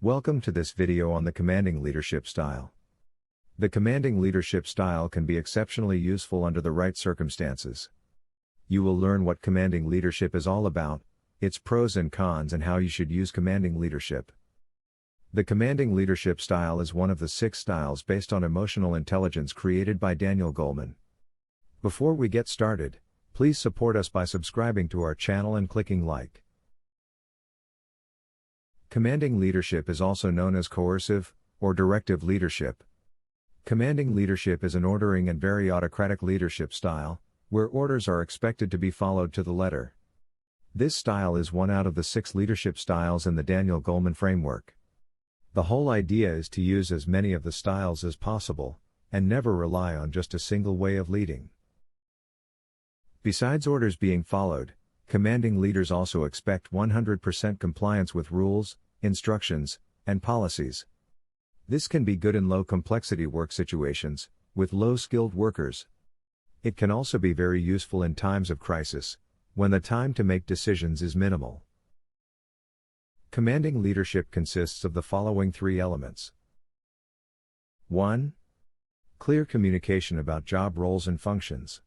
Welcome to this video on the commanding leadership style. The commanding leadership style can be exceptionally useful under the right circumstances. You will learn what commanding leadership is all about, its pros and cons, and how you should use commanding leadership. The commanding leadership style is one of the 6 styles based on emotional intelligence created by Goleman. Before we get started, please support us by subscribing to our channel and clicking like. Commanding leadership is also known as coercive, or directive leadership. Commanding leadership is an ordering and very autocratic leadership style, where orders are expected to be followed to the letter. This style is one out of the 6 leadership styles in the Goleman framework. The whole idea is to use as many of the styles as possible, and never rely on just a single way of leading. Besides orders being followed, commanding leaders also expect 100% compliance with rules, instructions, and policies. This can be good in low-complexity work situations, with low-skilled workers. It can also be very useful in times of crisis, when the time to make decisions is minimal. Commanding leadership consists of the following 3 elements. 1. Clear communication about job roles and functions.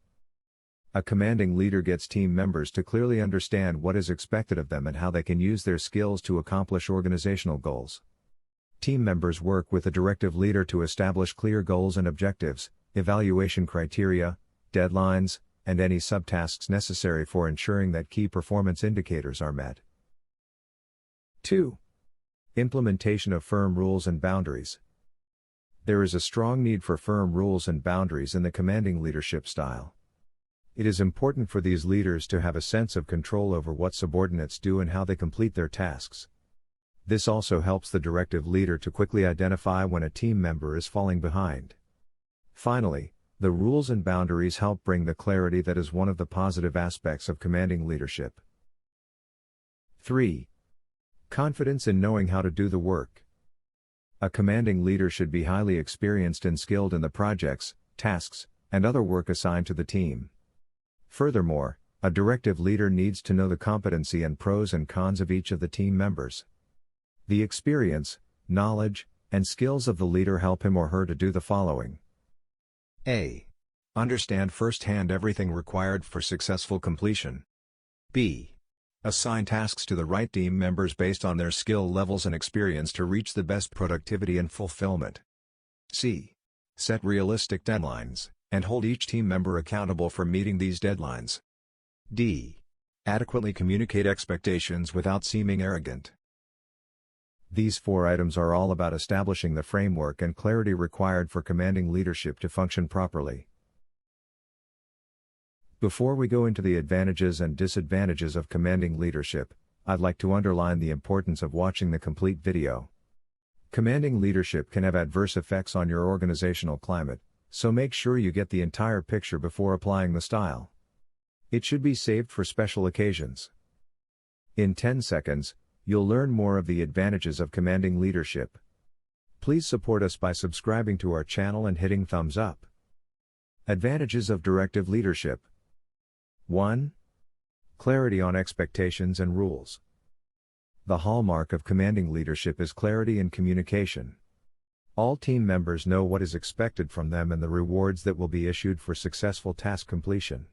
A commanding leader gets team members to clearly understand what is expected of them and how they can use their skills to accomplish organizational goals. Team members work with a directive leader to establish clear goals and objectives, evaluation criteria, deadlines, and any subtasks necessary for ensuring that key performance indicators are met. 2. Implementation of firm rules and boundaries. There is a strong need for firm rules and boundaries in the commanding leadership style. It is important for these leaders to have a sense of control over what subordinates do and how they complete their tasks. This also helps the directive leader to quickly identify when a team member is falling behind. Finally, the rules and boundaries help bring the clarity that is one of the positive aspects of commanding leadership. 3. Confidence in knowing how to do the work. A commanding leader should be highly experienced and skilled in the projects, tasks, and other work assigned to the team. Furthermore, a directive leader needs to know the competency and pros and cons of each of the team members. The experience, knowledge, and skills of the leader help him or her to do the following. A. Understand firsthand everything required for successful completion. B. Assign tasks to the right team members based on their skill levels and experience to reach the best productivity and fulfillment. C. Set realistic deadlines, and hold each team member accountable for meeting these deadlines. D. Adequately communicate expectations without seeming arrogant. These 4 items are all about establishing the framework and clarity required for commanding leadership to function properly. Before we go into the advantages and disadvantages of commanding leadership, I'd like to underline the importance of watching the complete video. Commanding leadership can have adverse effects on your organizational climate, so make sure you get the entire picture before applying the style. It should be saved for special occasions. In 10 seconds, you'll learn more of the advantages of commanding leadership. Please support us by subscribing to our channel and hitting thumbs up. Advantages of directive leadership. 1. Clarity on expectations and rules. The hallmark of commanding leadership is clarity and communication. All team members know what is expected from them and the rewards that will be issued for successful task completion.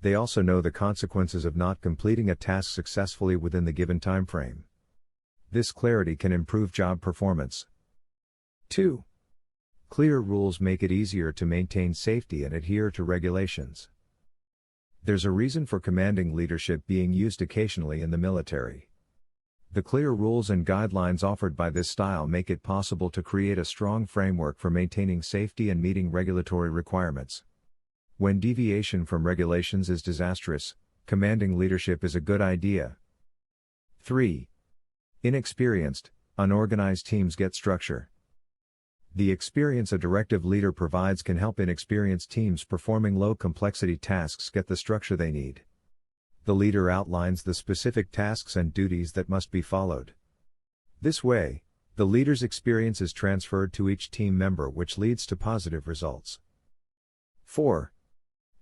They also know the consequences of not completing a task successfully within the given time frame. This clarity can improve job performance. 2. Clear rules make it easier to maintain safety and adhere to regulations. There's a reason for commanding leadership being used occasionally in the military. The clear rules and guidelines offered by this style make it possible to create a strong framework for maintaining safety and meeting regulatory requirements. When deviation from regulations is disastrous, commanding leadership is a good idea. 3. Inexperienced, unorganized teams get structure. The experience a directive leader provides can help inexperienced teams performing low-complexity tasks get the structure they need. The leader outlines the specific tasks and duties that must be followed. This way, the leader's experience is transferred to each team member, which leads to positive results. 4.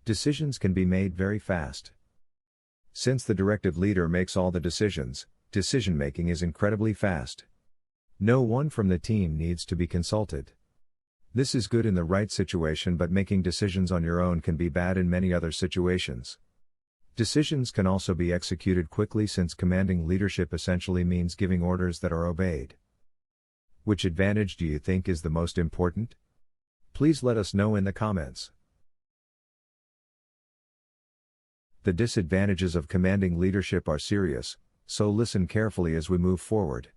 Decisions can be made very fast. Since the directive leader makes all the decisions, decision-making is incredibly fast. No one from the team needs to be consulted. This is good in the right situation, but making decisions on your own can be bad in many other situations. Decisions can also be executed quickly, since commanding leadership essentially means giving orders that are obeyed. Which advantage do you think is the most important? Please let us know in the comments. The disadvantages of commanding leadership are serious, so listen carefully as we move forward.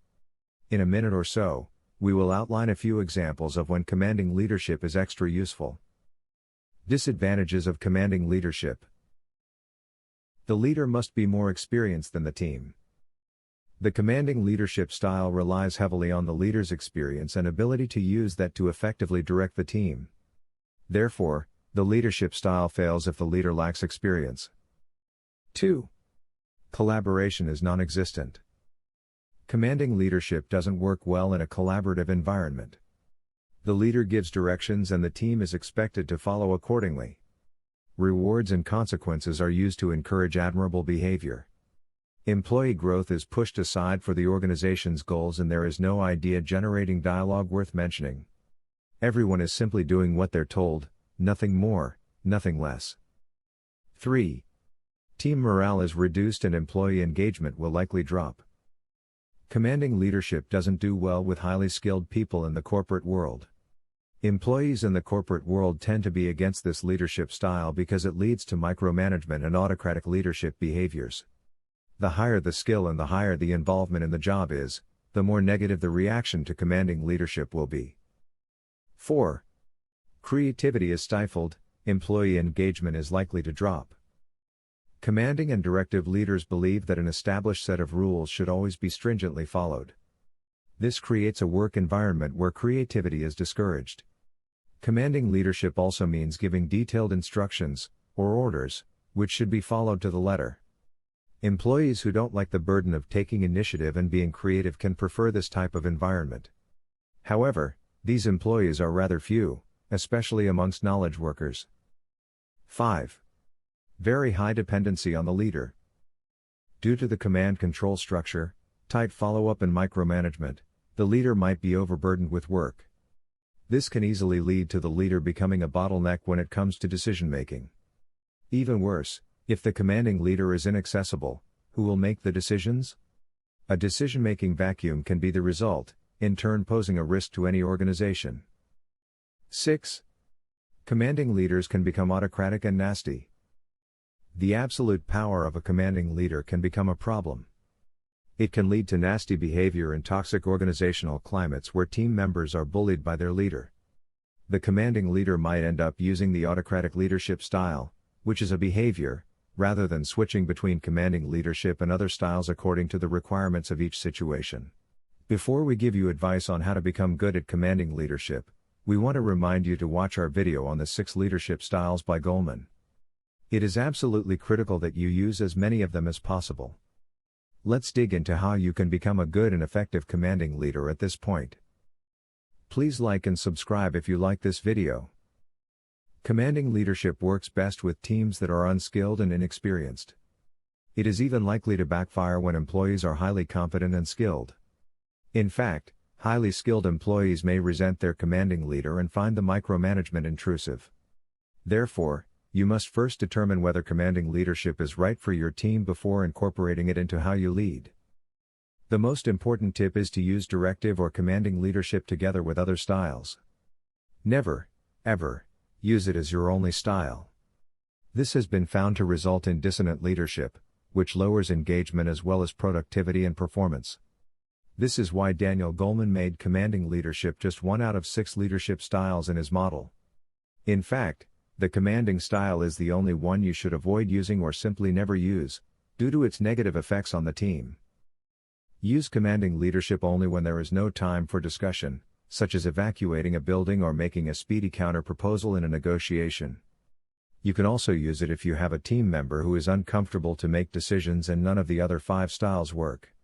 In a minute or so, we will outline a few examples of when commanding leadership is extra useful. Disadvantages of commanding leadership. The leader must be more experienced than the team. The commanding leadership style relies heavily on the leader's experience and ability to use that to effectively direct the team. Therefore, the leadership style fails if the leader lacks experience. 2. Collaboration is non-existent. Commanding leadership doesn't work well in a collaborative environment. The leader gives directions and the team is expected to follow accordingly. Rewards and consequences are used to encourage admirable behavior. Employee growth is pushed aside for the organization's goals, and there is no idea-generating dialogue worth mentioning. Everyone is simply doing what they're told, nothing more, nothing less. 3. Team morale is reduced and employee engagement will likely drop. Commanding leadership doesn't do well with highly skilled people in the corporate world. Employees in the corporate world tend to be against this leadership style because it leads to micromanagement and autocratic leadership behaviors. The higher the skill and the higher the involvement in the job is, the more negative the reaction to commanding leadership will be. 4. Creativity is stifled, employee engagement is likely to drop. Commanding and directive leaders believe that an established set of rules should always be stringently followed. This creates a work environment where creativity is discouraged. Commanding leadership also means giving detailed instructions, or orders, which should be followed to the letter. Employees who don't like the burden of taking initiative and being creative can prefer this type of environment. However, these employees are rather few, especially amongst knowledge workers. 5. Very high dependency on the leader. Due to the command-control structure, tight follow-up and micromanagement, the leader might be overburdened with work. This can easily lead to the leader becoming a bottleneck when it comes to decision-making. Even worse, if the commanding leader is inaccessible, who will make the decisions? A decision-making vacuum can be the result, in turn posing a risk to any organization. 6. Commanding leaders can become autocratic and nasty. The absolute power of a commanding leader can become a problem. It can lead to nasty behavior and toxic organizational climates where team members are bullied by their leader. The commanding leader might end up using the autocratic leadership style, which is a behavior, rather than switching between commanding leadership and other styles according to the requirements of each situation. Before we give you advice on how to become good at commanding leadership, we want to remind you to watch our video on the 6 leadership styles by Goleman. It is absolutely critical that you use as many of them as possible. Let's dig into how you can become a good and effective commanding leader at this point. Please like and subscribe if you like this video. Commanding leadership works best with teams that are unskilled and inexperienced. It is even likely to backfire when employees are highly competent and skilled. In fact, highly skilled employees may resent their commanding leader and find the micromanagement intrusive. Therefore, you must first determine whether commanding leadership is right for your team before incorporating it into how you lead. The most important tip is to use directive or commanding leadership together with other styles. Never, ever, use it as your only style. This has been found to result in dissonant leadership, which lowers engagement as well as productivity and performance. This is why Daniel Goleman made commanding leadership just one out of 6 leadership styles in his model. In fact, the commanding style is the only one you should avoid using or simply never use, due to its negative effects on the team. Use commanding leadership only when there is no time for discussion, such as evacuating a building or making a speedy counter-proposal in a negotiation. You can also use it if you have a team member who is uncomfortable to make decisions and none of the other 5 styles work.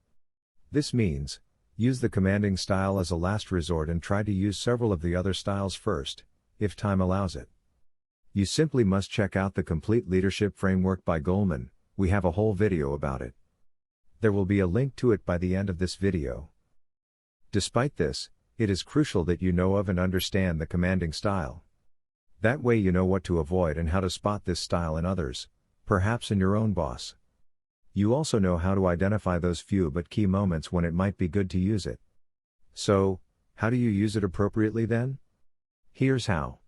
This means, use the commanding style as a last resort and try to use several of the other styles first, if time allows it. You simply must check out the complete leadership framework by Goleman. We have a whole video about it. There will be a link to it by the end of this video. Despite this, it is crucial that you know of and understand the commanding style. That way you know what to avoid and how to spot this style in others, perhaps in your own boss. You also know how to identify those few but key moments when it might be good to use it. So, how do you use it appropriately then? Here's how.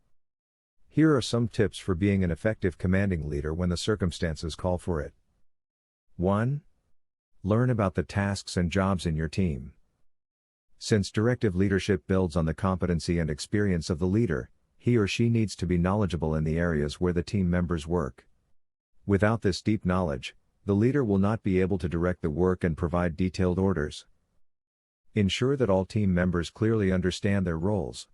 Here are some tips for being an effective commanding leader when the circumstances call for it. 1. Learn about the tasks and jobs in your team. Since directive leadership builds on the competency and experience of the leader, he or she needs to be knowledgeable in the areas where the team members work. Without this deep knowledge, the leader will not be able to direct the work and provide detailed orders. Ensure that all team members clearly understand their roles.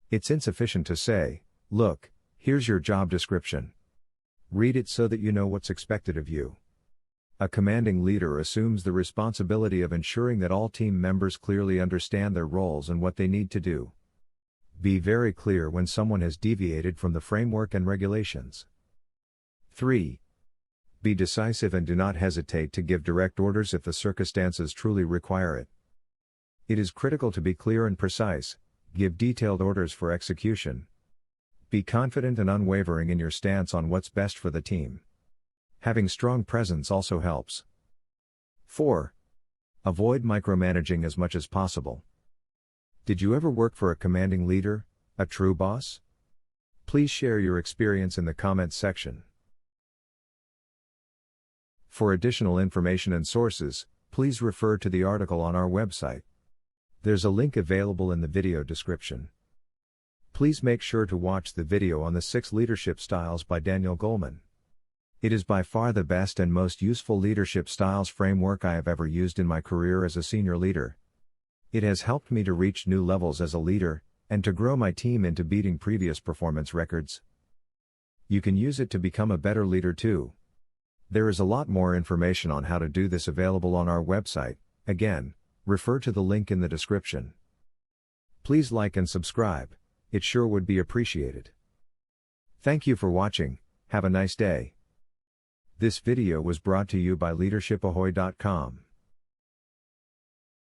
It's insufficient to say, "Look, here's your job description." Read it so that you know what's expected of you. A commanding leader assumes the responsibility of ensuring that all team members clearly understand their roles and what they need to do. Be very clear when someone has deviated from the framework and regulations. 3. Be decisive and do not hesitate to give direct orders if the circumstances truly require it. It is critical to be clear and precise, give detailed orders for execution. Be confident and unwavering in your stance on what's best for the team. Having strong presence also helps. 4. Avoid micromanaging as much as possible. Did you ever work for a commanding leader, a true boss? Please share your experience in the comments section. For additional information and sources, please refer to the article on our website. There's a link available in the video description. Please make sure to watch the video on the 6 leadership styles by Daniel Goleman. It is by far the best and most useful leadership styles framework I have ever used in my career as a senior leader. It has helped me to reach new levels as a leader, and to grow my team into beating previous performance records. You can use it to become a better leader too. There is a lot more information on how to do this available on our website. Again, refer to the link in the description. Please like and subscribe, it sure would be appreciated. Thank you for watching, have a nice day. This video was brought to you by leadershipahoy.com.